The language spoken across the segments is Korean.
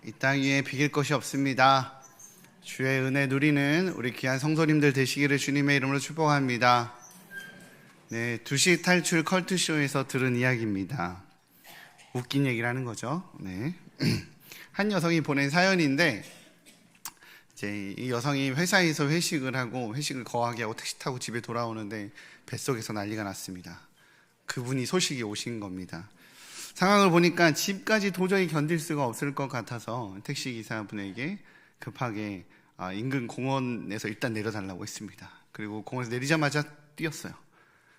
이 땅 위에 비길 것이 없습니다. 주의 은혜 누리는 우리 귀한 성도님들 되시기를 주님의 이름으로 축복합니다. 네, 2시 탈출 컬투쇼에서 들은 이야기입니다. 웃긴 얘기를 하는 거죠. 네. 한 여성이 보낸 사연인데, 이제 이 여성이 회사에서 회식을 거하게 하고 택시 타고 집에 돌아오는데 뱃속에서 난리가 났습니다. 그분이 소식이 오신 겁니다. 상황을 보니까 집까지 도저히 견딜 수가 없을 것 같아서 택시기사분에게 급하게 인근 공원에서 일단 내려달라고 했습니다. 그리고 공원에서 내리자마자 뛰었어요.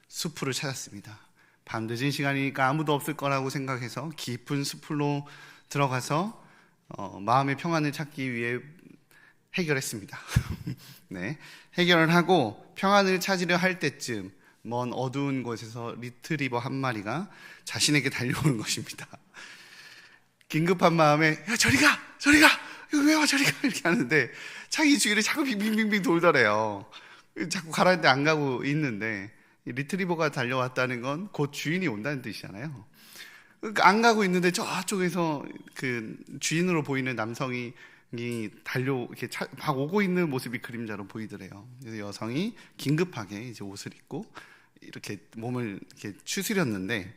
숲을 찾았습니다. 밤 늦은 시간이니까 아무도 없을 거라고 생각해서 깊은 숲으로 들어가서 마음의 평안을 찾기 위해 해결했습니다. 네, 해결을 하고 평안을 찾으려 할 때쯤 먼 어두운 곳에서 리트리버 한 마리가 자신에게 달려오는 것입니다. 긴급한 마음에 야 저리 가! 이거 왜 와 저리 가! 이렇게 하는데 자기 주위를 자꾸 빙빙빙빙 돌더래요. 자꾸 가라는데 안 가고 있는데 리트리버가 달려왔다는 건 곧 주인이 온다는 뜻이잖아요. 그러니까 안 가고 있는데 저쪽에서 그 주인으로 보이는 남성이 이렇게 막 오고 있는 모습이 그림자로 보이더래요. 그래서 여성이 긴급하게 이제 옷을 입고 이렇게 몸을 이렇게 추스렸는데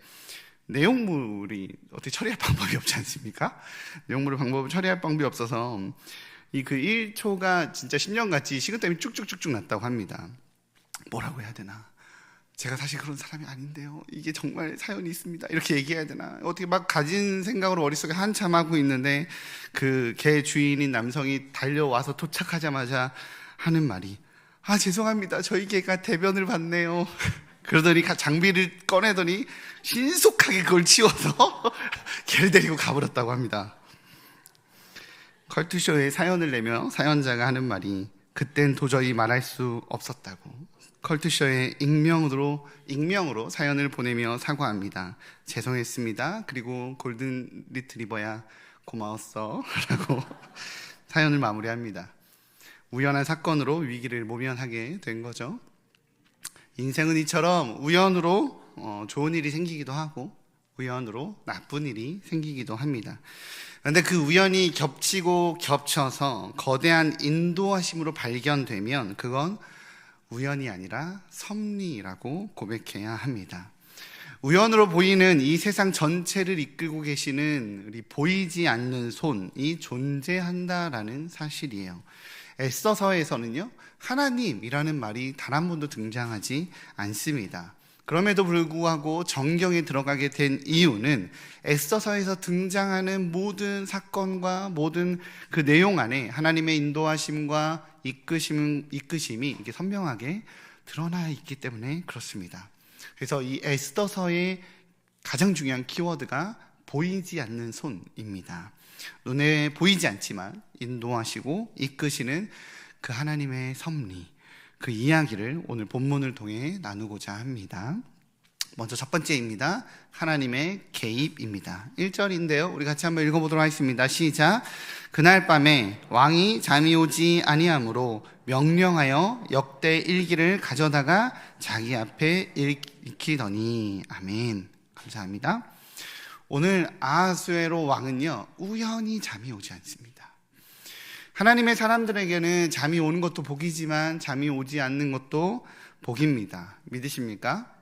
내용물이 어떻게 처리할 방법이 없지 않습니까? 내용물을 처리할 방법이 없어서 그 1초가 진짜 10년같이 식은땀이 쭉쭉쭉쭉 났다고 합니다. 뭐라고 해야 되나? 제가 사실 그런 사람이 아닌데요. 이게 정말 사연이 있습니다. 이렇게 얘기해야 되나? 어떻게 막 가진 생각으로 머릿속에 한참 하고 있는데 그 개 주인인 남성이 달려와서 도착하자마자 하는 말이 죄송합니다. 저희 개가 대변을 봤네요. 그러더니 장비를 꺼내더니 신속하게 그걸 치워서 개를 데리고 가버렸다고 합니다. 컬투쇼에 사연을 내며 사연자가 하는 말이 그땐 도저히 말할 수 없었다고. 컬투쇼에 익명으로 사연을 보내며 사과합니다. 죄송했습니다. 그리고 골든 리트리버야 고마웠어 라고 사연을 마무리합니다. 우연한 사건으로 위기를 모면하게 된 거죠. 인생은 이처럼 우연으로 좋은 일이 생기기도 하고 우연으로 나쁜 일이 생기기도 합니다. 그런데 그 우연이 겹치고 겹쳐서 거대한 인도하심으로 발견되면 그건 우연이 아니라 섭리라고 고백해야 합니다. 우연으로 보이는 이 세상 전체를 이끌고 계시는 우리 보이지 않는 손이 존재한다라는 사실이에요. 에스더서에서는요, 하나님이라는 말이 단 한 번도 등장하지 않습니다. 그럼에도 불구하고 정경에 들어가게 된 이유는 에스더서에서 등장하는 모든 사건과 모든 그 내용 안에 하나님의 인도하심과 이끄심이 이렇게 선명하게 드러나 있기 때문에 그렇습니다. 그래서 이 에스더서의 가장 중요한 키워드가 보이지 않는 손입니다. 눈에 보이지 않지만 인도하시고 이끄시는 그 하나님의 섭리, 그 이야기를 오늘 본문을 통해 나누고자 합니다. 먼저 첫 번째입니다. 하나님의 개입입니다. 1절인데요. 우리 같이 한번 읽어보도록 하겠습니다. 시작. 그날 밤에 왕이 잠이 오지 아니하므로 명령하여 역대 일기를 가져다가 자기 앞에 읽히더니. 아멘. 감사합니다. 오늘 아하수에로 왕은요, 우연히 잠이 오지 않습니다. 하나님의 사람들에게는 잠이 오는 것도 복이지만 잠이 오지 않는 것도 복입니다. 믿으십니까?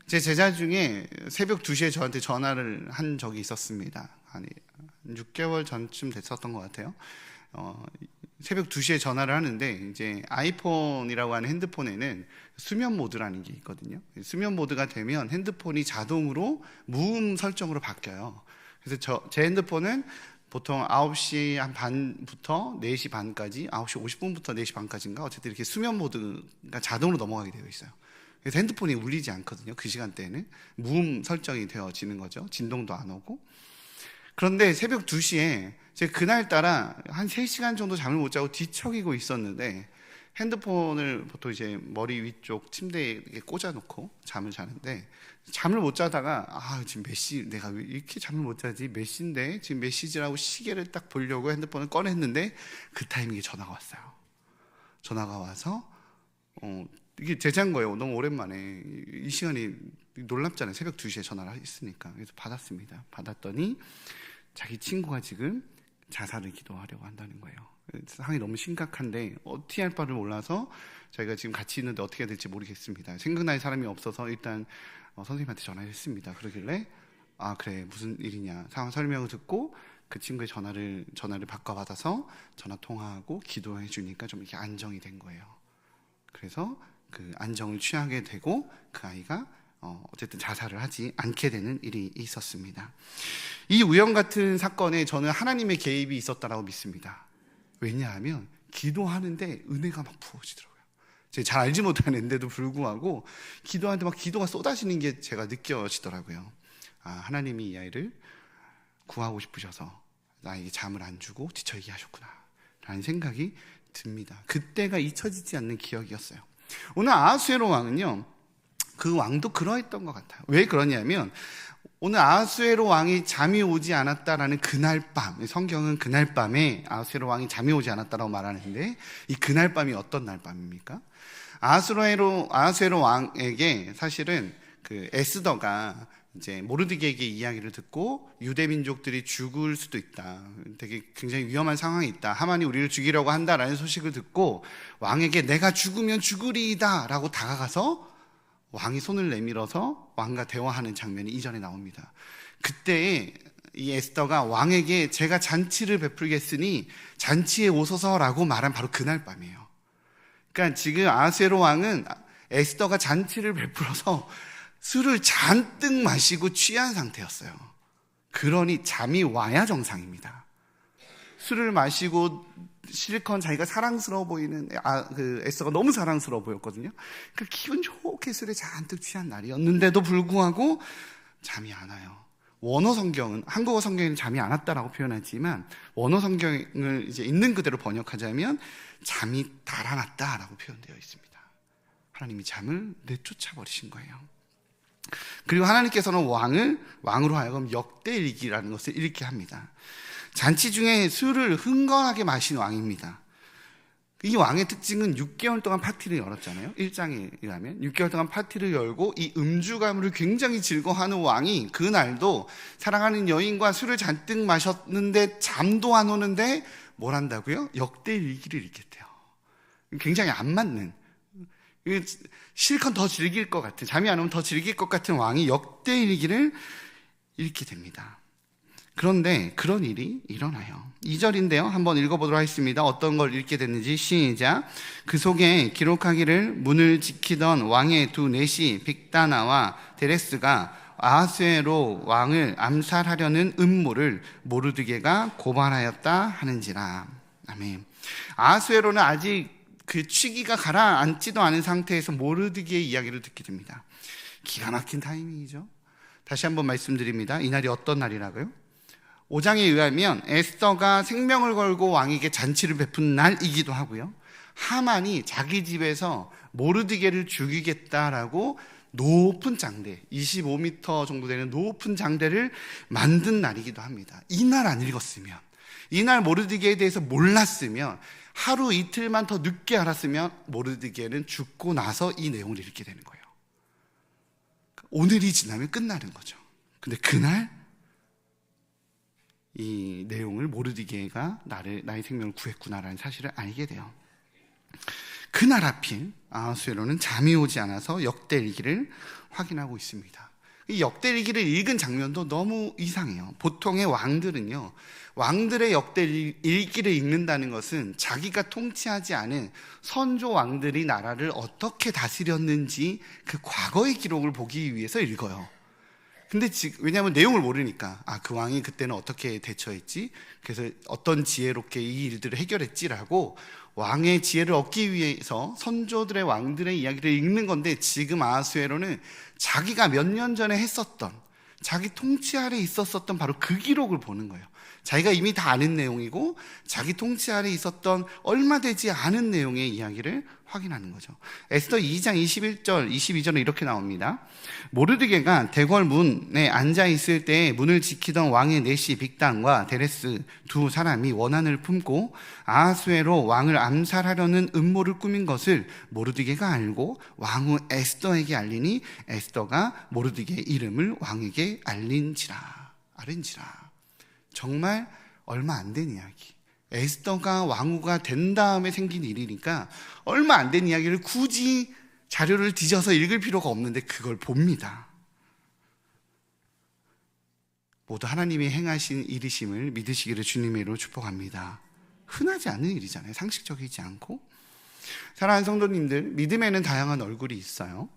제 제자 중에 새벽 2시에 저한테 전화를 한 적이 있었습니다. 한 6개월 전쯤 됐었던 것 같아요. 새벽 2시에 전화를 하는데 이제 아이폰이라고 하는 핸드폰에는 수면 모드라는 게 있거든요. 수면 모드가 되면 핸드폰이 자동으로 무음 설정으로 바뀌어요. 그래서 제 핸드폰은 보통 9시 한 반부터 4시 반까지, 9시 50분부터 4시 반까지인가 어쨌든 이렇게 수면 모드가 자동으로 넘어가게 되어 있어요. 그래서 핸드폰이 울리지 않거든요. 그 시간대에는 무음 설정이 되어지는 거죠. 진동도 안 오고. 그런데 새벽 2시에 제가 그날따라 한 3시간 정도 잠을 못 자고 뒤척이고 있었는데 핸드폰을 보통 이제 머리 위쪽 침대에 이렇게 꽂아놓고 잠을 자는데 잠을 못 자다가 지금 몇 시, 내가 왜 이렇게 잠을 못 자지? 몇 시인데? 지금 몇 시지라고 시계를 딱 보려고 핸드폰을 꺼냈는데 그 타이밍에 전화가 왔어요. 전화가 와서 이게 제자인 거예요. 너무 오랜만에. 이 시간이 놀랍잖아요. 새벽 2시에 전화를 했으니까. 그래서 받았습니다. 받았더니 자기 친구가 지금 자살을 기도하려고 한다는 거예요. 상황이 너무 심각한데 어떻게 할 바를 몰라서 저희가 지금 같이 있는데 어떻게 해야 될지 모르겠습니다. 생각날 사람이 없어서 일단 선생님한테 전화를 했습니다. 그러길래 아 그래 무슨 일이냐 상황 설명을 듣고 그 친구의 전화를 바꿔받아서 전화 통화하고 기도해 주니까 좀 이렇게 안정이 된 거예요. 그래서 그 안정을 취하게 되고 그 아이가 어쨌든 자살을 하지 않게 되는 일이 있었습니다. 이 우연 같은 사건에 저는 하나님의 개입이 있었다라고 믿습니다. 왜냐하면 기도하는데 은혜가 막 부어지더라고요. 제가 잘 알지 못하는데도 불구하고 기도하는데 막 기도가 쏟아지는 게 제가 느껴지더라고요. 아, 하나님이 이 아이를 구하고 싶으셔서 나에게 잠을 안 주고 지쳐있게 하셨구나 라는 생각이 듭니다. 그때가 잊혀지지 않는 기억이었어요. 오늘 아하수에로 왕은요, 그 왕도 그러했던 것 같아요. 왜 그러냐면 오늘 아하수에로 왕이 잠이 오지 않았다라는 그날 밤, 성경은 그날 밤에 아하수에로 왕이 잠이 오지 않았다라고 말하는데 이 그날 밤이 어떤 날 밤입니까? 아하수에로 왕에게 사실은 그 에스더가 이제 모르드게에게 이야기를 듣고 유대 민족들이 죽을 수도 있다. 되게 굉장히 위험한 상황이 있다. 하만이 우리를 죽이려고 한다라는 소식을 듣고 왕에게 내가 죽으면 죽으리이다 라고 다가가서 왕이 손을 내밀어서 왕과 대화하는 장면이 이전에 나옵니다. 그때 이 에스더가 왕에게 제가 잔치를 베풀겠으니 잔치에 오소서라고 말한 바로 그날 밤이에요. 그러니까 지금 아하수에로 왕은 에스더가 잔치를 베풀어서 술을 잔뜩 마시고 취한 상태였어요. 그러니 잠이 와야 정상입니다. 술을 마시고 실컷 자기가 사랑스러워 보이는 그 에스더가 너무 사랑스러워 보였거든요. 그 기분 좋게 술에 잔뜩 취한 날이었는데도 불구하고 잠이 안 와요. 원어 성경은 한국어 성경에는 잠이 안 왔다라고 표현하지만 원어 성경을 이제 있는 그대로 번역하자면 잠이 달아났다라고 표현되어 있습니다. 하나님이 잠을 내쫓아 버리신 거예요. 그리고 하나님께서는 왕으로 하여금 역대일기라는 것을 읽게 합니다. 잔치 중에 술을 흥건하게 마신 왕입니다. 이 왕의 특징은 6개월 동안 파티를 열었잖아요. 1장에 의하면 6개월 동안 파티를 열고 이 음주가물을 굉장히 즐거워하는 왕이 그날도 사랑하는 여인과 술을 잔뜩 마셨는데 잠도 안 오는데 뭘 한다고요? 역대일기를 읽겠대요. 굉장히 안 맞는, 실컷 더 즐길 것 같은, 잠이 안 오면 더 즐길 것 같은 왕이 역대일기를 읽게 됩니다. 그런데 그런 일이 일어나요. 2절인데요. 한번 읽어보도록 하겠습니다. 어떤 걸 읽게 됐는지 시작. 그 속에 기록하기를 문을 지키던 왕의 두 내시 빅다나와 데레스가 아하수에로 왕을 암살하려는 음모를 모르드게가 고발하였다 하는지라. 아멘. 아하수에로는 아직 그 취기가 가라앉지도 않은 상태에서 모르드게의 이야기를 듣게 됩니다. 기가 막힌 타이밍이죠. 다시 한번 말씀드립니다. 이날이 어떤 날이라고요? 5장에 의하면 에스더가 생명을 걸고 왕에게 잔치를 베푼 날이기도 하고요. 하만이 자기 집에서 모르드게를 죽이겠다라고 높은 장대, 25m 정도 되는 높은 장대를 만든 날이기도 합니다. 이날 안 읽었으면, 이날 모르드게에 대해서 몰랐으면, 하루 이틀만 더 늦게 알았으면 모르드게는 죽고 나서 이 내용을 읽게 되는 거예요. 오늘이 지나면 끝나는 거죠. 근데 그날 이 내용을 모르드게가 나의 생명을 구했구나라는 사실을 알게 돼요. 그날 하필 아하수에로는 잠이 오지 않아서 역대일기를 확인하고 있습니다. 이 역대일기를 읽은 장면도 너무 이상해요. 보통의 왕들은요, 왕들의 역대일기를 읽는다는 것은 자기가 통치하지 않은 선조 왕들이 나라를 어떻게 다스렸는지 그 과거의 기록을 보기 위해서 읽어요. 근데 지금 왜냐하면 내용을 모르니까 그 왕이 그때는 어떻게 대처했지, 그래서 어떤 지혜롭게 이 일들을 해결했지라고 왕의 지혜를 얻기 위해서 선조들의 왕들의 이야기를 읽는 건데, 지금 아하수에로는 자기가 몇 년 전에 했었던, 자기 통치 아래 있었었던 바로 그 기록을 보는 거예요. 자기가 이미 다 아는 내용이고 자기 통치 아래 있었던 얼마 되지 않은 내용의 이야기를 확인하는 거죠. 에스더 2장 21절, 22절은 이렇게 나옵니다. 모르드게가 대궐 문에 앉아있을 때 문을 지키던 왕의 내시 빅단과 데레스 두 사람이 원한을 품고 아하수에로 왕을 암살하려는 음모를 꾸민 것을 모르드게가 알고 왕후 에스더에게 알리니 에스더가 모르드게의 이름을 왕에게 알린지라. 정말 얼마 안 된 이야기. 에스더가 왕후가 된 다음에 생긴 일이니까 얼마 안 된 이야기를 굳이 자료를 뒤져서 읽을 필요가 없는데 그걸 봅니다. 모두 하나님이 행하신 일이심을 믿으시기를 주님의 이름으로 축복합니다. 흔하지 않은 일이잖아요. 상식적이지 않고. 사랑하는 성도님들, 믿음에는 다양한 얼굴이 있어요.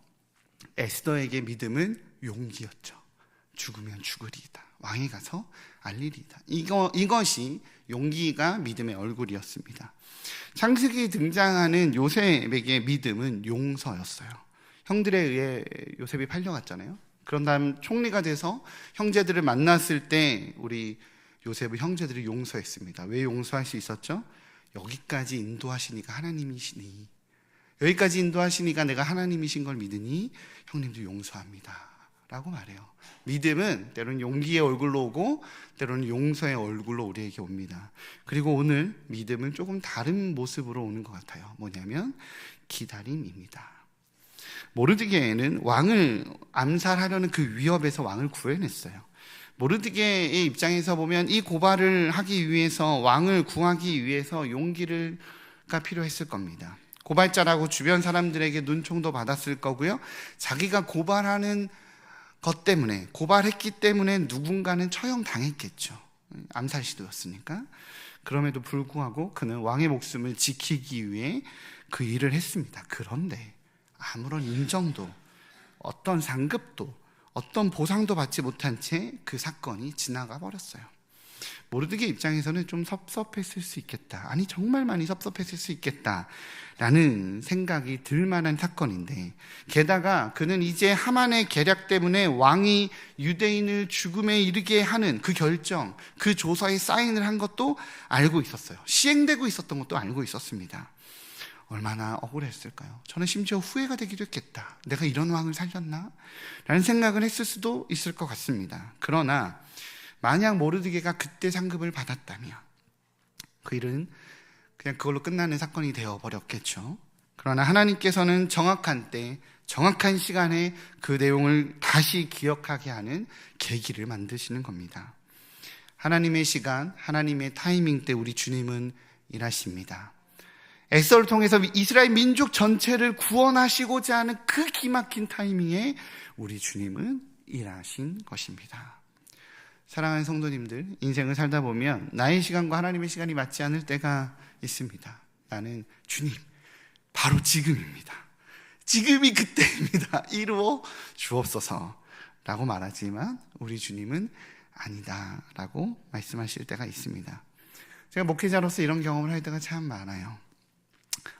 에스더에게 믿음은 용기였죠. 죽으면 죽으리이다. 왕에 가서 알리리이다. 이것이 용기가 믿음의 얼굴이었습니다. 창세기에 등장하는 요셉에게 믿음은 용서였어요. 형들에 의해 요셉이 팔려갔잖아요. 그런 다음 총리가 돼서 형제들을 만났을 때 우리 요셉은 형제들을 용서했습니다. 왜 용서할 수 있었죠? 여기까지 인도하시니까 하나님이시니, 여기까지 인도하시니까 내가 하나님이신 걸 믿으니 형님도 용서합니다 라고 말해요. 믿음은 때로는 용기의 얼굴로 오고 때로는 용서의 얼굴로 우리에게 옵니다. 그리고 오늘 믿음은 조금 다른 모습으로 오는 것 같아요. 뭐냐면 기다림입니다. 모르드게는 왕을 암살하려는 그 위협에서 왕을 구해냈어요. 모르드게의 입장에서 보면 이 고발을 하기 위해서, 왕을 구하기 위해서 용기가 필요했을 겁니다. 고발자라고 주변 사람들에게 눈총도 받았을 거고요. 자기가 고발하는 것 때문에, 고발했기 때문에 누군가는 처형당했겠죠. 암살 시도였으니까. 그럼에도 불구하고 그는 왕의 목숨을 지키기 위해 그 일을 했습니다. 그런데 아무런 인정도, 어떤 상급도, 어떤 보상도 받지 못한 채 그 사건이 지나가 버렸어요. 모르드게 입장에서는 좀 섭섭했을 수 있겠다. 아니, 정말 많이 섭섭했을 수 있겠다 라는 생각이 들 만한 사건인데, 게다가 그는 이제 하만의 계략 때문에 왕이 유대인을 죽음에 이르게 하는 그 결정, 그 조서에 사인을 한 것도 알고 있었어요. 시행되고 있었던 것도 알고 있었습니다. 얼마나 억울했을까요? 저는 심지어 후회가 되기도 했겠다. 내가 이런 왕을 살렸나? 라는 생각을 했을 수도 있을 것 같습니다. 그러나 만약 모르드게가 그때 상급을 받았다면 그 일은 그냥 그걸로 끝나는 사건이 되어버렸겠죠. 그러나 하나님께서는 정확한 때, 정확한 시간에 그 내용을 다시 기억하게 하는 계기를 만드시는 겁니다. 하나님의 시간, 하나님의 타이밍 때 우리 주님은 일하십니다. 에스더를 통해서 이스라엘 민족 전체를 구원하시고자 하는 그 기막힌 타이밍에 우리 주님은 일하신 것입니다. 사랑하는 성도님들, 인생을 살다 보면 나의 시간과 하나님의 시간이 맞지 않을 때가 있습니다. 나는 주님, 바로 지금입니다. 지금이 그때입니다. 이루어 주옵소서 라고 말하지만 우리 주님은 아니다 라고 말씀하실 때가 있습니다. 제가 목회자로서 이런 경험을 할 때가 참 많아요.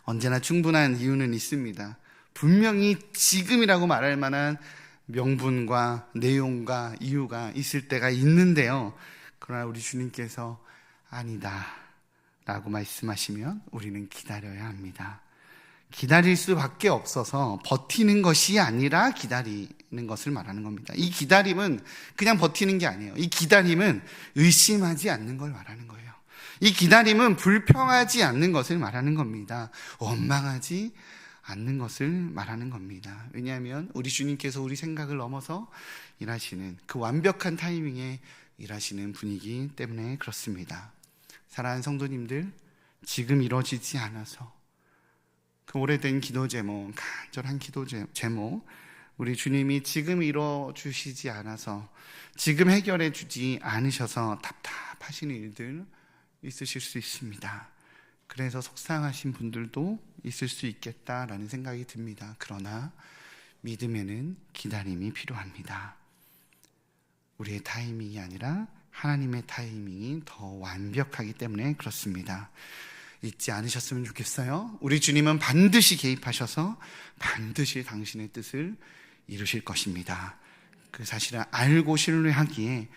언제나 충분한 이유는 있습니다. 분명히 지금이라고 말할 만한 명분과 내용과 이유가 있을 때가 있는데요. 그러나 우리 주님께서 아니다 라고 말씀하시면 우리는 기다려야 합니다. 기다릴 수밖에 없어서 버티는 것이 아니라 기다리는 것을 말하는 겁니다. 이 기다림은 그냥 버티는 게 아니에요. 이 기다림은 의심하지 않는 걸 말하는 거예요. 이 기다림은 불평하지 않는 것을 말하는 겁니다. 원망하지 않는 것을 말하는 겁니다. 왜냐하면 우리 주님께서 우리 생각을 넘어서 일하시는, 그 완벽한 타이밍에 일하시는 분이기 때문에 그렇습니다. 사랑하는 성도님들, 지금 이루어지지 않아서 그 오래된 기도 제목, 간절한 기도 제목, 우리 주님이 지금 이루어주시지 않아서, 지금 해결해 주지 않으셔서 답답하신 일들 있으실 수 있습니다. 그래서 속상하신 분들도 있을 수 있겠다라는 생각이 듭니다. 그러나 믿음에는 기다림이 필요합니다. 우리의 타이밍이 아니라 하나님의 타이밍이 더 완벽하기 때문에 그렇습니다. 잊지 않으셨으면 좋겠어요. 우리 주님은 반드시 개입하셔서 반드시 당신의 뜻을 이루실 것입니다. 그 사실을 알고 신뢰하기에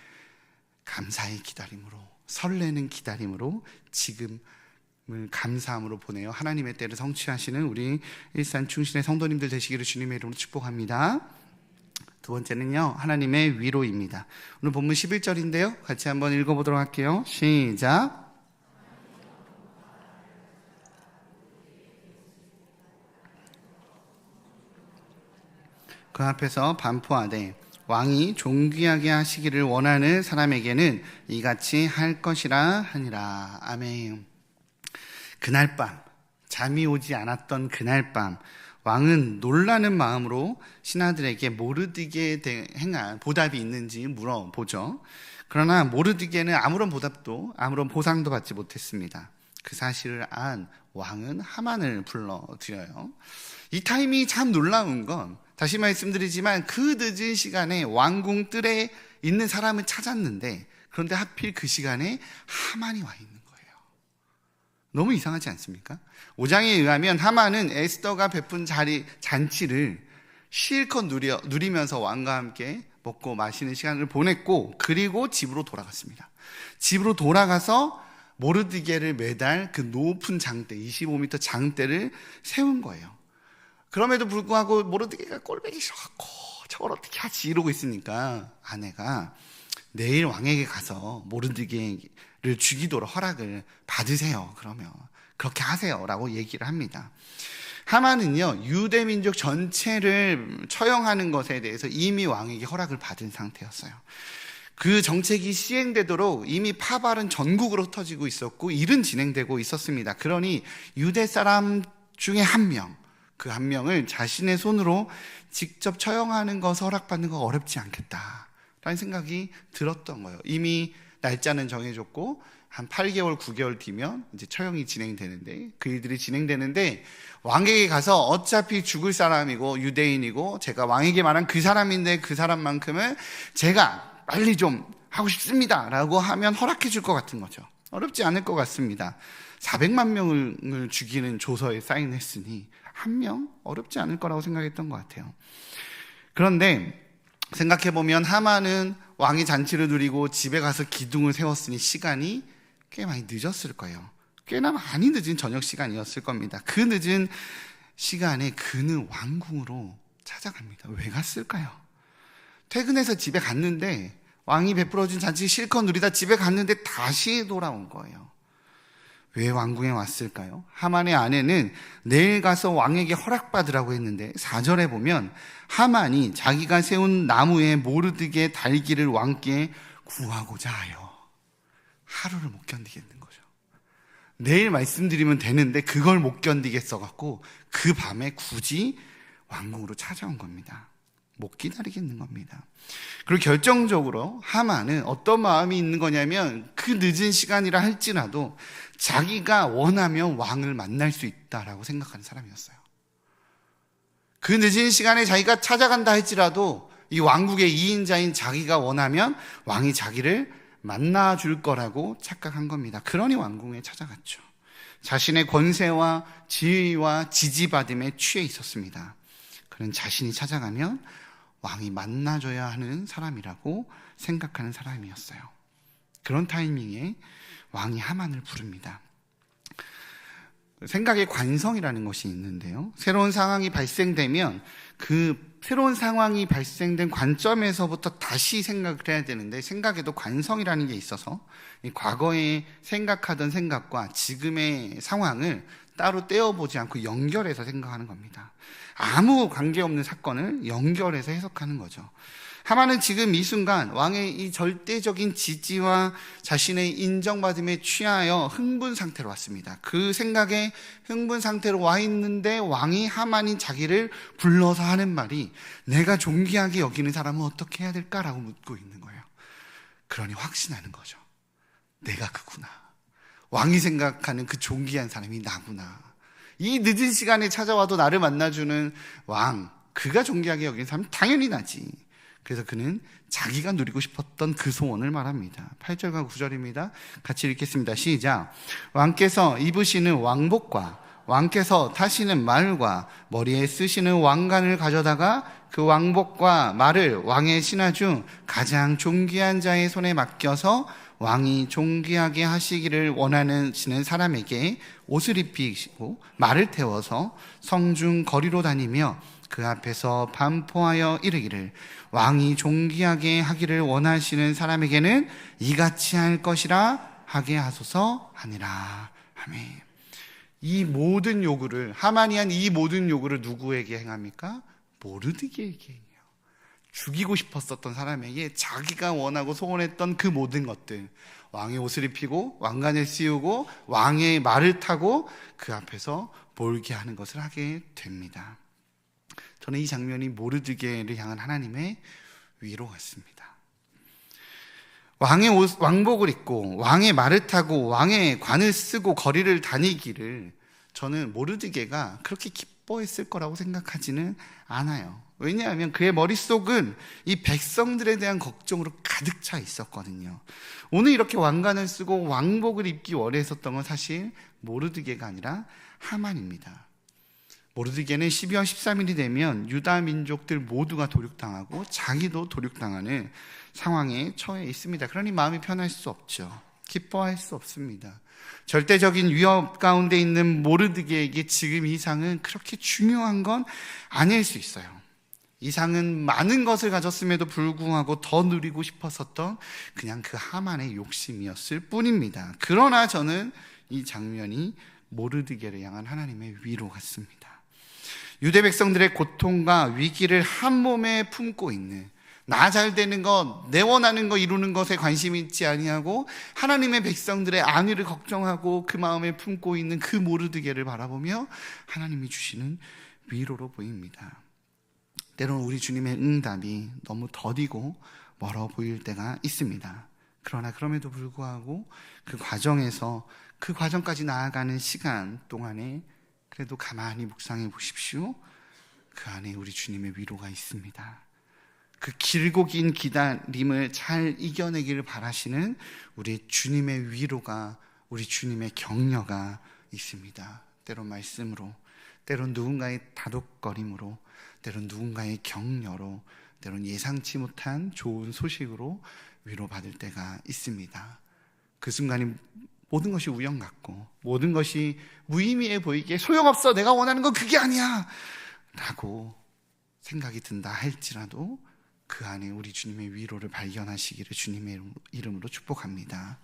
감사의 기다림으로, 설레는 기다림으로 지금을 감사함으로 보내요. 하나님의 때를 성취하시는 우리 일산 충신의 성도님들 되시기를 주님의 이름으로 축복합니다. 두 번째는요, 하나님의 위로입니다. 오늘 본문 11절인데요 같이 한번 읽어보도록 할게요. 시작. 그 앞에서 반포하되 왕이 존귀하게 하시기를 원하는 사람에게는 이같이 할 것이라 하니라. 아멘. 그날 밤, 잠이 오지 않았던 그날 밤, 왕은 놀라는 마음으로 신하들에게 모르드게에 행한 보답이 있는지 물어보죠. 그러나 모르드게는 아무런 보답도 아무런 보상도 받지 못했습니다. 그 사실을 안 왕은 하만을 불러들여요. 이 타이밍이 참 놀라운 건, 다시 말씀드리지만 그 늦은 시간에 왕궁 뜰에 있는 사람을 찾았는데, 그런데 하필 그 시간에 하만이 와 있는 거예요. 너무 이상하지 않습니까? 5장에 의하면 하만은 에스더가 베푼 잔치를 실컷 누리면서 왕과 함께 먹고 마시는 시간을 보냈고, 그리고 집으로 돌아갔습니다. 집으로 돌아가서 모르드게를 매달 그 높은 장대, 25m 장대를 세운 거예요. 그럼에도 불구하고 모르드게가 꼴보기 싫어갖고 저걸 어떻게 하지 이러고 있으니까 아내가 내일 왕에게 가서 모르드게를 죽이도록 허락을 받으세요. 그러면 그렇게 하세요 라고 얘기를 합니다. 하만은요, 유대민족 전체를 처형하는 것에 대해서 이미 왕에게 허락을 받은 상태였어요. 그 정책이 시행되도록 이미 파발은 전국으로 흩어지고 있었고 일은 진행되고 있었습니다. 그러니 유대 사람 중에 한 명, 그 한 명을 자신의 손으로 직접 처형하는 것을 허락받는 거 어렵지 않겠다라는 생각이 들었던 거예요. 이미 날짜는 정해졌고 한 8개월, 9개월 뒤면 이제 처형이 진행되는데, 그 일들이 진행되는데, 왕에게 가서 어차피 죽을 사람이고 유대인이고 제가 왕에게 말한 그 사람인데 그 사람만큼은 제가 빨리 좀 하고 싶습니다 라고 하면 허락해 줄 것 같은 거죠. 어렵지 않을 것 같습니다. 400만 명을 죽이는 조서에 사인했으니 한 명 어렵지 않을 거라고 생각했던 것 같아요. 그런데 생각해보면 하만은 왕이 잔치를 누리고 집에 가서 기둥을 세웠으니 시간이 꽤 많이 늦었을 거예요. 꽤나 많이 늦은 저녁 시간이었을 겁니다. 그 늦은 시간에 그는 왕궁으로 찾아갑니다. 왜 갔을까요? 퇴근해서 집에 갔는데, 왕이 베풀어준 잔치 실컷 누리다 집에 갔는데 다시 돌아온 거예요. 왜 왕궁에 왔을까요? 하만의 아내는 내일 가서 왕에게 허락받으라고 했는데 4절에 보면 하만이 자기가 세운 나무에 모르드게 달기를 왕께 구하고자 하여 하루를 못 견디겠는 거죠. 내일 말씀드리면 되는데 그걸 못 견디겠어갖고 그 밤에 굳이 왕궁으로 찾아온 겁니다. 못 기다리겠는 겁니다. 그리고 결정적으로 하만은 어떤 마음이 있는 거냐면, 그 늦은 시간이라 할지라도 자기가 원하면 왕을 만날 수 있다라고 생각하는 사람이었어요. 그 늦은 시간에 자기가 찾아간다 할지라도 이 왕국의 2인자인 자기가 원하면 왕이 자기를 만나줄 거라고 착각한 겁니다. 그러니 왕궁에 찾아갔죠. 자신의 권세와 지위와 지지받음에 취해 있었습니다. 그는 자신이 찾아가면 왕이 만나줘야 하는 사람이라고 생각하는 사람이었어요. 그런 타이밍에 왕이 하만을 부릅니다. 생각의 관성이라는 것이 있는데요, 새로운 상황이 발생되면 그 새로운 상황이 발생된 관점에서부터 다시 생각을 해야 되는데, 생각에도 관성이라는 게 있어서 이 과거에 생각하던 생각과 지금의 상황을 따로 떼어보지 않고 연결해서 생각하는 겁니다. 아무 관계없는 사건을 연결해서 해석하는 거죠. 하만은 지금 이 순간 왕의 이 절대적인 지지와 자신의 인정받음에 취하여 흥분 상태로 왔습니다. 그 생각에 흥분 상태로 와 있는데 왕이 하만인 자기를 불러서 하는 말이, 내가 존귀하게 여기는 사람은 어떻게 해야 될까라고 묻고 있는 거예요. 그러니 확신하는 거죠. 내가 그구나. 왕이 생각하는 그 존귀한 사람이 나구나. 이 늦은 시간에 찾아와도 나를 만나주는 왕, 그가 존귀하게 여기는 사람은 당연히 나지. 그래서 그는 자기가 누리고 싶었던 그 소원을 말합니다. 8절과 9절입니다. 같이 읽겠습니다. 시작. 왕께서 입으시는 왕복과 왕께서 타시는 말과 머리에 쓰시는 왕관을 가져다가 그 왕복과 말을 왕의 신하 중 가장 존귀한 자의 손에 맡겨서 왕이 존귀하게 하시기를 원하는 사람에게 옷을 입히시고 말을 태워서 성중 거리로 다니며 그 앞에서 반포하여 이르기를, 왕이 존귀하게 하기를 원하시는 사람에게는 이같이 할 것이라 하게 하소서 하니라. 아멘. 이 모든 요구를, 하만이 한 이 모든 요구를 누구에게 행합니까? 모르드게에게 행해요. 죽이고 싶었었던 사람에게 자기가 원하고 소원했던 그 모든 것들, 왕의 옷을 입히고 왕관을 씌우고 왕의 말을 타고 그 앞에서 몰게 하는 것을 하게 됩니다. 저는 이 장면이 모르드게를 향한 하나님의 위로 같습니다. 왕의 왕복을 입고 왕의 말을 타고 왕의 관을 쓰고 거리를 다니기를 저는 모르드게가 그렇게 기뻐했을 거라고 생각하지는 않아요. 왜냐하면 그의 머릿속은 이 백성들에 대한 걱정으로 가득 차 있었거든요. 오늘 이렇게 왕관을 쓰고 왕복을 입기 원했었던 건 사실 모르드게가 아니라 하만입니다. 모르드게는 12월 13일이 되면 유다 민족들 모두가 도륙당하고 자기도 도륙당하는 상황에 처해 있습니다. 그러니 마음이 편할 수 없죠. 기뻐할 수 없습니다. 절대적인 위협 가운데 있는 모르드게에게 지금 이 상은 그렇게 중요한 건 아닐 수 있어요. 이 상은 많은 것을 가졌음에도 불구하고 더 누리고 싶었었던 그냥 그 하만의 욕심이었을 뿐입니다. 그러나 저는 이 장면이 모르드게를 향한 하나님의 위로 같습니다. 유대 백성들의 고통과 위기를 한 몸에 품고 있는, 나 잘 되는 것, 내 원하는 거 이루는 것에 관심이 있지 아니하고 하나님의 백성들의 안위를 걱정하고 그 마음에 품고 있는 그 모르드게를 바라보며 하나님이 주시는 위로로 보입니다. 때로는 우리 주님의 응답이 너무 더디고 멀어 보일 때가 있습니다. 그러나 그럼에도 불구하고 그 과정에서 그 과정까지 나아가는 시간 동안에 그래도 가만히 묵상해 보십시오. 그 안에 우리 주님의 위로가 있습니다. 그 길고 긴 기다림을 잘 이겨내기를 바라시는 우리 주님의 위로가, 우리 주님의 격려가 있습니다. 때론 말씀으로, 때론 누군가의 다독거림으로, 때론 누군가의 격려로, 때론 예상치 못한 좋은 소식으로 위로받을 때가 있습니다. 그 순간이 모든 것이 우연 같고 모든 것이 무의미해 보이기에 소용없어, 내가 원하는 건 그게 아니야 라고 생각이 든다 할지라도 그 안에 우리 주님의 위로를 발견하시기를 주님의 이름으로 축복합니다.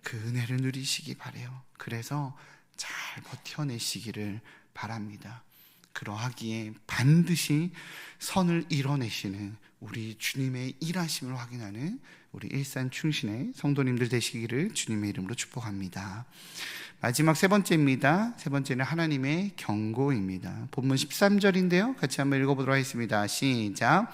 그 은혜를 누리시기 바라요. 그래서 잘 버텨내시기를 바랍니다. 그러하기에 반드시 선을 이뤄내시는 우리 주님의 일하심을 확인하는 우리 일산 충신의 성도님들 되시기를 주님의 이름으로 축복합니다. 마지막 세 번째입니다. 세 번째는 하나님의 경고입니다. 본문 13절인데요. 같이 한번 읽어보도록 하겠습니다. 시작.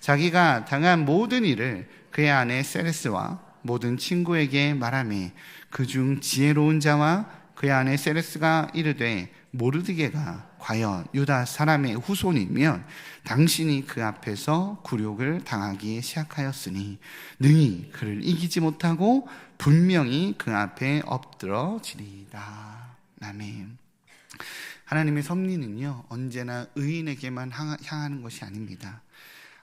자기가 당한 모든 일을 그의 아내 세레스와 모든 친구에게 말하며 그중 지혜로운 자와 그의 아내 세레스가 이르되 모르드게가 과연 유다 사람의 후손이면 당신이 그 앞에서 굴욕을 당하기 시작하였으니 능히 그를 이기지 못하고 분명히 그 앞에 엎드러지리이다. 아멘. 하나님의 섭리는요, 언제나 의인에게만 향하는 것이 아닙니다.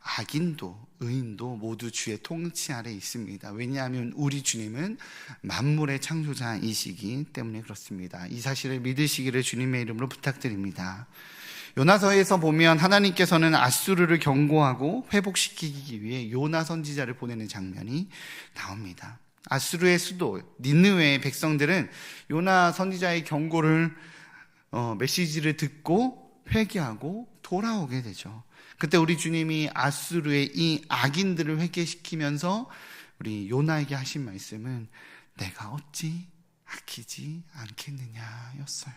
악인도 의인도 모두 주의 통치 아래 있습니다. 왜냐하면 우리 주님은 만물의 창조자이시기 때문에 그렇습니다. 이 사실을 믿으시기를 주님의 이름으로 부탁드립니다. 요나서에서 보면 하나님께서는 아수르를 경고하고 회복시키기 위해 요나 선지자를 보내는 장면이 나옵니다. 아수르의 수도 니느웨의 백성들은 요나 선지자의 경고를 메시지를 듣고 회개하고 돌아오게 되죠. 그때 우리 주님이 아수르의 이 악인들을 회개시키면서 우리 요나에게 하신 말씀은 내가 어찌 아끼지 않겠느냐였어요.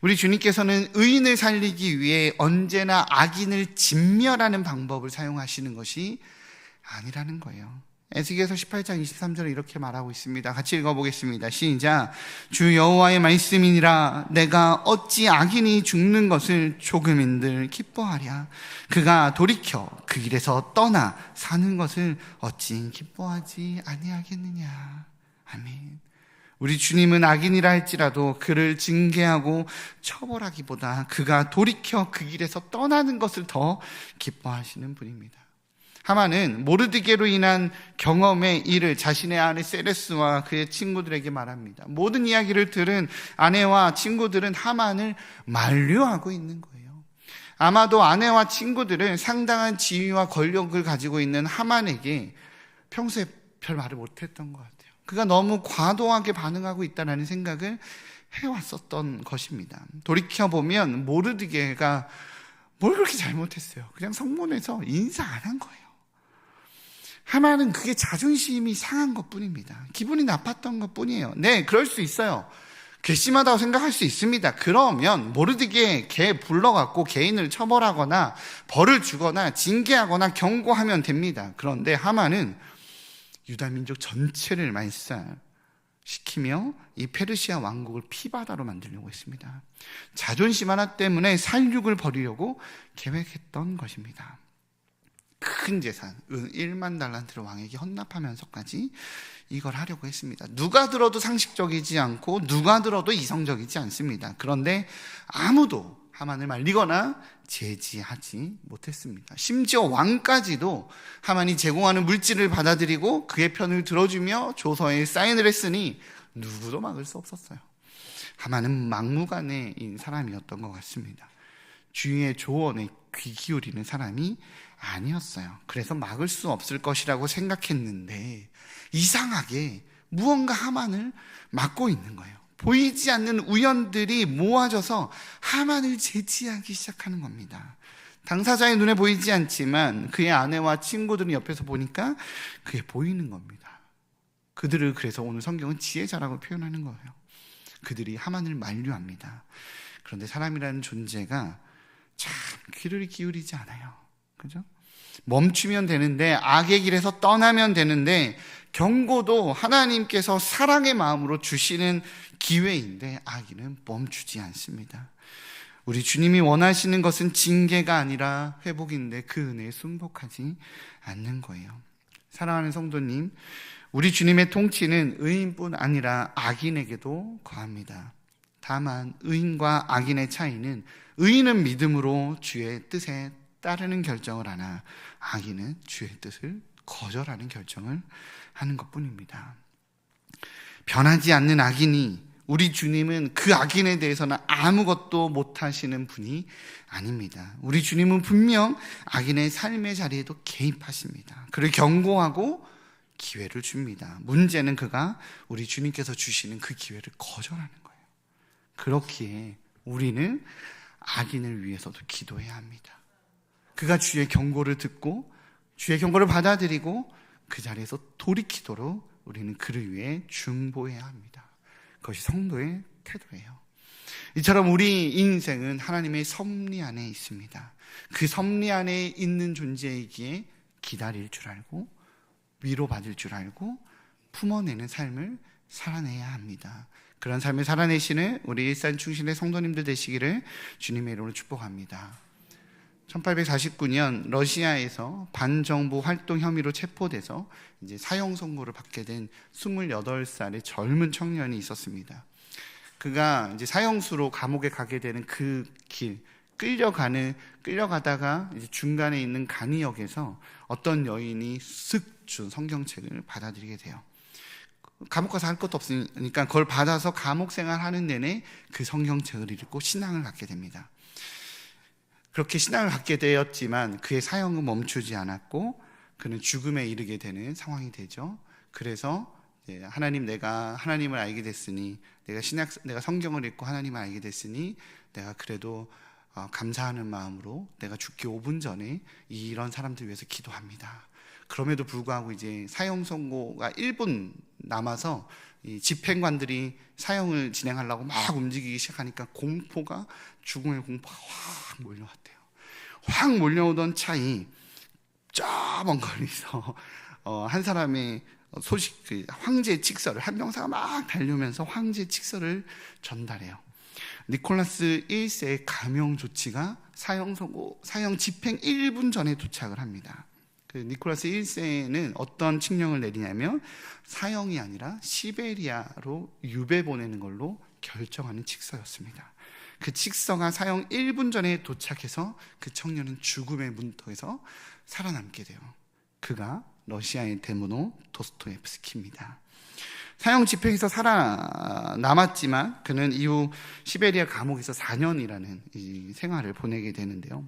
우리 주님께서는 의인을 살리기 위해 언제나 악인을 진멸하는 방법을 사용하시는 것이 아니라는 거예요. 에스겔서 18장 23절에 이렇게 말하고 있습니다. 같이 읽어보겠습니다. 시작. 주 여호와의 말씀이니라. 내가 어찌 악인이 죽는 것을 조금인들 기뻐하랴. 그가 돌이켜 그 길에서 떠나 사는 것을 어찌 기뻐하지 아니하겠느냐. 아멘. 우리 주님은 악인이라 할지라도 그를 징계하고 처벌하기보다 그가 돌이켜 그 길에서 떠나는 것을 더 기뻐하시는 분입니다. 하만은 모르드게로 인한 경험의 일을 자신의 아내 세레스와 그의 친구들에게 말합니다. 모든 이야기를 들은 아내와 친구들은 하만을 만류하고 있는 거예요. 아마도 아내와 친구들은 상당한 지위와 권력을 가지고 있는 하만에게 평소에 별 말을 못했던 것 같아요. 그가 너무 과도하게 반응하고 있다는 생각을 해왔었던 것입니다. 돌이켜보면 모르드게가 뭘 그렇게 잘못했어요? 그냥 성문에서 인사 안 한 거예요. 하만은 그게 자존심이 상한 것뿐입니다. 기분이 나빴던 것뿐이에요. 네, 그럴 수 있어요. 괘씸하다고 생각할 수 있습니다. 그러면 모르드게 걔 불러갖고 개인을 처벌하거나 벌을 주거나 징계하거나 경고하면 됩니다. 그런데 하만은 유다 민족 전체를 말살시키며 이 페르시아 왕국을 피바다로 만들려고 했습니다. 자존심 하나 때문에 살육을 벌이려고 계획했던 것입니다. 큰 재산, 1만 달란트를 왕에게 헌납하면서까지 이걸 하려고 했습니다. 누가 들어도 상식적이지 않고 누가 들어도 이성적이지 않습니다. 그런데 아무도 하만을 말리거나 제지하지 못했습니다. 심지어 왕까지도 하만이 제공하는 물질을 받아들이고 그의 편을 들어주며 조서에 사인을 했으니 누구도 막을 수 없었어요. 하만은 막무가내인 사람이었던 것 같습니다. 주위의 조언에 귀 기울이는 사람이 아니었어요. 그래서 막을 수 없을 것이라고 생각했는데 이상하게 무언가 하만을 막고 있는 거예요. 보이지 않는 우연들이 모아져서 하만을 제지하기 시작하는 겁니다. 당사자의 눈에 보이지 않지만 그의 아내와 친구들은 옆에서 보니까 그게 보이는 겁니다. 그들을 그래서 오늘 성경은 지혜자라고 표현하는 거예요. 그들이 하만을 만류합니다. 그런데 사람이라는 존재가 참 귀를 기울이지 않아요. 그죠? 멈추면 되는데, 악의 길에서 떠나면 되는데, 경고도 하나님께서 사랑의 마음으로 주시는 기회인데 악인은 멈추지 않습니다. 우리 주님이 원하시는 것은 징계가 아니라 회복인데 그 은혜에 순복하지 않는 거예요. 사랑하는 성도님, 우리 주님의 통치는 의인뿐 아니라 악인에게도 거합니다. 다만 의인과 악인의 차이는 의인은 믿음으로 주의 뜻에 따르는 결정을 하나 악인은 주의 뜻을 거절하는 결정을 하는 것뿐입니다. 변하지 않는 악인이, 우리 주님은 그 악인에 대해서는 아무것도 못하시는 분이 아닙니다. 우리 주님은 분명 악인의 삶의 자리에도 개입하십니다. 그를 경고하고 기회를 줍니다. 문제는 그가 우리 주님께서 주시는 그 기회를 거절하는 거예요. 그렇기에 우리는 악인을 위해서도 기도해야 합니다. 그가 주의 경고를 듣고 주의 경고를 받아들이고 그 자리에서 돌이키도록 우리는 그를 위해 중보해야 합니다. 그것이 성도의 태도예요. 이처럼 우리 인생은 하나님의 섭리 안에 있습니다. 그 섭리 안에 있는 존재이기에 기다릴 줄 알고 위로받을 줄 알고 품어내는 삶을 살아내야 합니다. 그런 삶을 살아내시는 우리 일산 충신의 성도님들 되시기를 주님의 이름으로 축복합니다. 1849년 러시아에서 반정부 활동 혐의로 체포돼서 이제 사형 선고를 받게 된 28살의 젊은 청년이 있었습니다. 그가 이제 사형수로 감옥에 가게 되는 그 길, 끌려가다가 이제 중간에 있는 간이역에서 어떤 여인이 쓱 준 성경책을 받아들이게 돼요. 감옥 가서 할 것도 없으니까 그걸 받아서 감옥 생활하는 내내 그 성경책을 읽고 신앙을 갖게 됩니다. 그렇게 신앙을 갖게 되었지만 그의 사형은 멈추지 않았고 그는 죽음에 이르게 되는 상황이 되죠. 그래서 하나님, 내가 하나님을 알게 됐으니, 내가 성경을 읽고 하나님을 알게 됐으니 내가 그래도 감사하는 마음으로 내가 죽기 5분 전에 이런 사람들 위해서 기도합니다. 그럼에도 불구하고 이제 사형 선고가 1분 남아서 이 집행관들이 사형을 진행하려고 막 움직이기 시작하니까 죽음의 공포가 확 몰려왔대요. 확 몰려오던 차이 저 먼 거리서 한 사람의 황제 칙서를, 한 병사가 막 달려오면서 황제 칙서를 전달해요. 니콜라스 1세의 감형 조치가 사형 집행 1분 전에 도착을 합니다. 그 니콜라스 1세는 어떤 칙령을 내리냐면 사형이 아니라 시베리아로 유배 보내는 걸로 결정하는 칙서였습니다. 그 칙서가 사형 1분 전에 도착해서 그 청년은 죽음의 문턱에서 살아남게 돼요. 그가 러시아의 대문호 도스토옙스키입니다. 사형 집행에서 살아남았지만 그는 이후 시베리아 감옥에서 4년이라는 이 생활을 보내게 되는데요.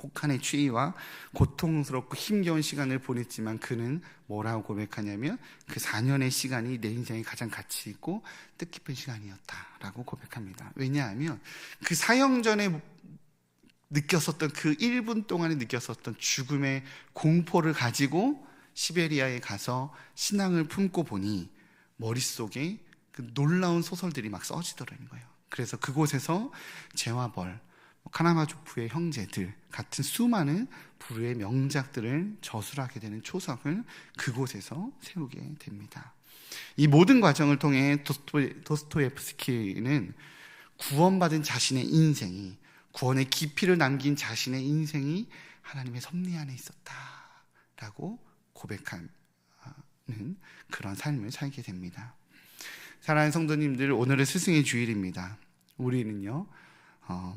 혹한의 추위와 고통스럽고 힘겨운 시간을 보냈지만 그는 뭐라고 고백하냐면 그 4년의 시간이 내 인생에 가장 가치 있고 뜻깊은 시간이었다라고 고백합니다. 왜냐하면 그 사형 전에 느꼈었던 그 1분 동안에 느꼈었던 죽음의 공포를 가지고 시베리아에 가서 신앙을 품고 보니 머릿속에 그 놀라운 소설들이 막 써지더라는 거예요. 그래서 그곳에서 죄와 벌, 카라마조프의 형제들 같은 수많은 불후의 명작들을 저술하게 되는 초석을 그곳에서 세우게 됩니다. 이 모든 과정을 통해 도스토옙스키는 구원받은 자신의 인생이, 구원의 깊이를 남긴 자신의 인생이 하나님의 섭리 안에 있었다라고 고백하는 그런 삶을 살게 됩니다. 사랑하는 성도님들, 오늘은 스승의 주일입니다. 우리는요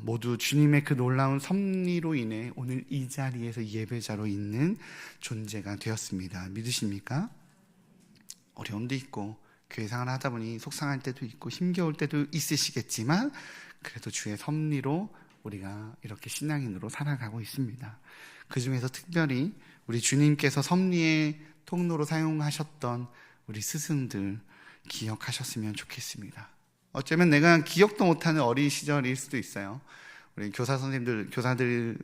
모두 주님의 그 놀라운 섭리로 인해 오늘 이 자리에서 예배자로 있는 존재가 되었습니다. 믿으십니까? 어려움도 있고 교회 생활 하다 보니 속상할 때도 있고 힘겨울 때도 있으시겠지만 그래도 주의 섭리로 우리가 이렇게 신앙인으로 살아가고 있습니다. 그 중에서 특별히 우리 주님께서 섭리의 통로로 사용하셨던 우리 스승들 기억하셨으면 좋겠습니다. 어쩌면 내가 기억도 못하는 어린 시절일 수도 있어요. 우리 교사 선생님들, 교사들,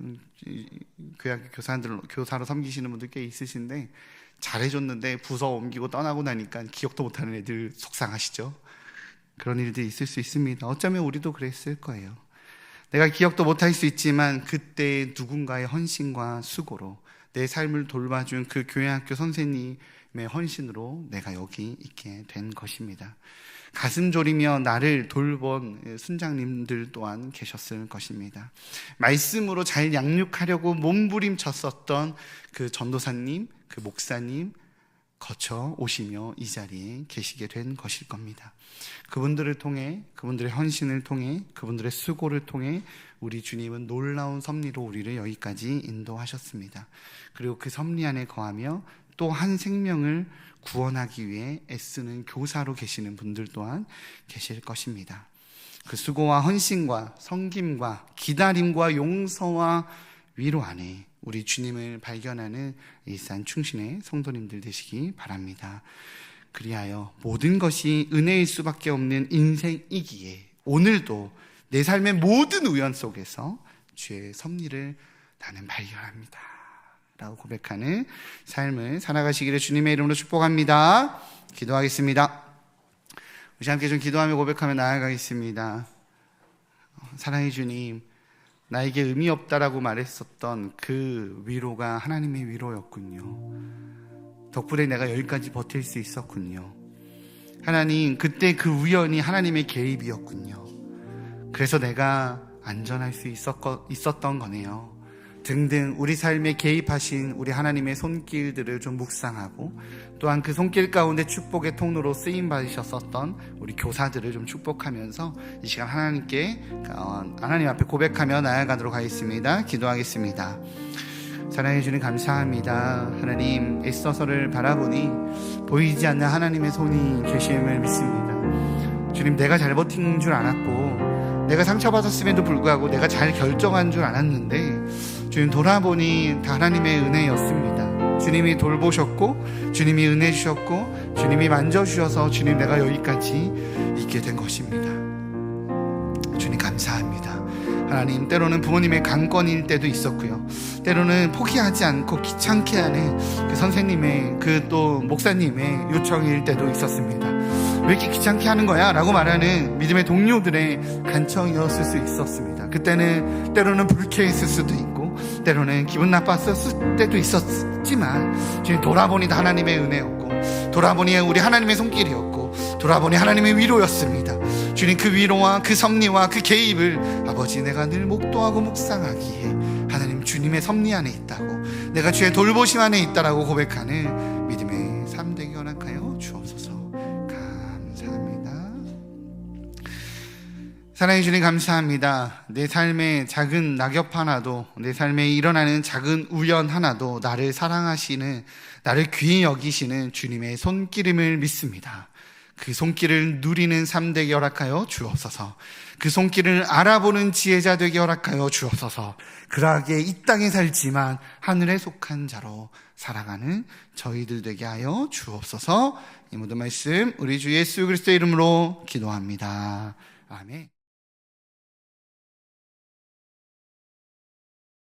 교사로 섬기시는 분들 꽤 있으신데 잘해줬는데 부서 옮기고 떠나고 나니까 기억도 못하는 애들 속상하시죠? 그런 일들이 있을 수 있습니다. 어쩌면 우리도 그랬을 거예요. 내가 기억도 못할 수 있지만 그때 누군가의 헌신과 수고로 내 삶을 돌봐준 그 교회학교 선생님의 헌신으로 내가 여기 있게 된 것입니다. 가슴 졸이며 나를 돌본 순장님들 또한 계셨을 것입니다. 말씀으로 잘 양육하려고 몸부림쳤었던 그 전도사님, 그 목사님 거쳐 오시며 이 자리에 계시게 된 것일 겁니다. 그분들을 통해, 그분들의 헌신을 통해, 그분들의 수고를 통해 우리 주님은 놀라운 섭리로 우리를 여기까지 인도하셨습니다. 그리고 그 섭리 안에 거하며 또 한 생명을 구원하기 위해 애쓰는 교사로 계시는 분들 또한 계실 것입니다. 그 수고와 헌신과 섬김과 기다림과 용서와 위로 안에 우리 주님을 발견하는 일산 충신의 성도님들 되시기 바랍니다. 그리하여 모든 것이 은혜일 수밖에 없는 인생이기에 오늘도 내 삶의 모든 우연 속에서 주의 섭리를 나는 발견합니다 라고 고백하는 삶을 살아가시기를 주님의 이름으로 축복합니다. 기도하겠습니다. 우리 함께 좀 기도하며 고백하며 나아가겠습니다. 사랑의 주님, 나에게 의미 없다라고 말했었던 그 위로가 하나님의 위로였군요. 덕분에 내가 여기까지 버틸 수 있었군요. 하나님, 그때 그 우연이 하나님의 개입이었군요. 그래서 내가 안전할 수 있었던 거네요. 등등 우리 삶에 개입하신 우리 하나님의 손길들을 좀 묵상하고 또한 그 손길 가운데 축복의 통로로 쓰임받으셨었던 우리 교사들을 좀 축복하면서 이 시간 하나님 앞에 고백하며 나아가도록 하겠습니다. 기도하겠습니다. 사랑해 주님 감사합니다. 하나님, 애써서를 바라보니 보이지 않는 하나님의 손이 계심을 믿습니다. 주님, 내가 잘 버틴 줄 알았고 내가 상처받았음에도 불구하고 내가 잘 결정한 줄 알았는데 주님, 돌아보니 다 하나님의 은혜였습니다. 주님이 돌보셨고 주님이 은혜 주셨고 주님이 만져주셔서 주님, 내가 여기까지 있게 된 것입니다. 주님 감사합니다. 하나님, 때로는 부모님의 강권일 때도 있었고요, 때로는 포기하지 않고 귀찮게 하는 그 선생님의 그 또 목사님의 요청일 때도 있었습니다. 왜 이렇게 귀찮게 하는 거야? 라고 말하는 믿음의 동료들의 간청이었을 수 있었습니다. 그때는 때로는 불쾌했을 수도 있고 때로는 기분 나빴을 때도 있었지만 주님, 돌아보니 다 하나님의 은혜였고 돌아보니 우리 하나님의 손길이었고 돌아보니 하나님의 위로였습니다. 주님, 그 위로와 그 섭리와 그 개입을 아버지 내가 늘 목도하고 묵상하기에 하나님 주님의 섭리 안에 있다고, 내가 주의 돌보심 안에 있다라고 고백하는 믿음의 삶 되게 허락하여 주옵소서. 감사합니다. 사랑해 주님 감사합니다. 내 삶의 작은 낙엽 하나도, 내 삶에 일어나는 작은 우연 하나도 나를 사랑하시는, 나를 귀히 여기시는 주님의 손길임을 믿습니다. 그 손길을 누리는 삶 되게 허락하여 주옵소서. 그 손길을 알아보는 지혜자 되게 허락하여 주옵소서. 그러하게 이 땅에 살지만 하늘에 속한 자로 살아가는 저희들 되게 하여 주옵소서. 이 모든 말씀 우리 주 예수 그리스도의 이름으로 기도합니다. 아멘.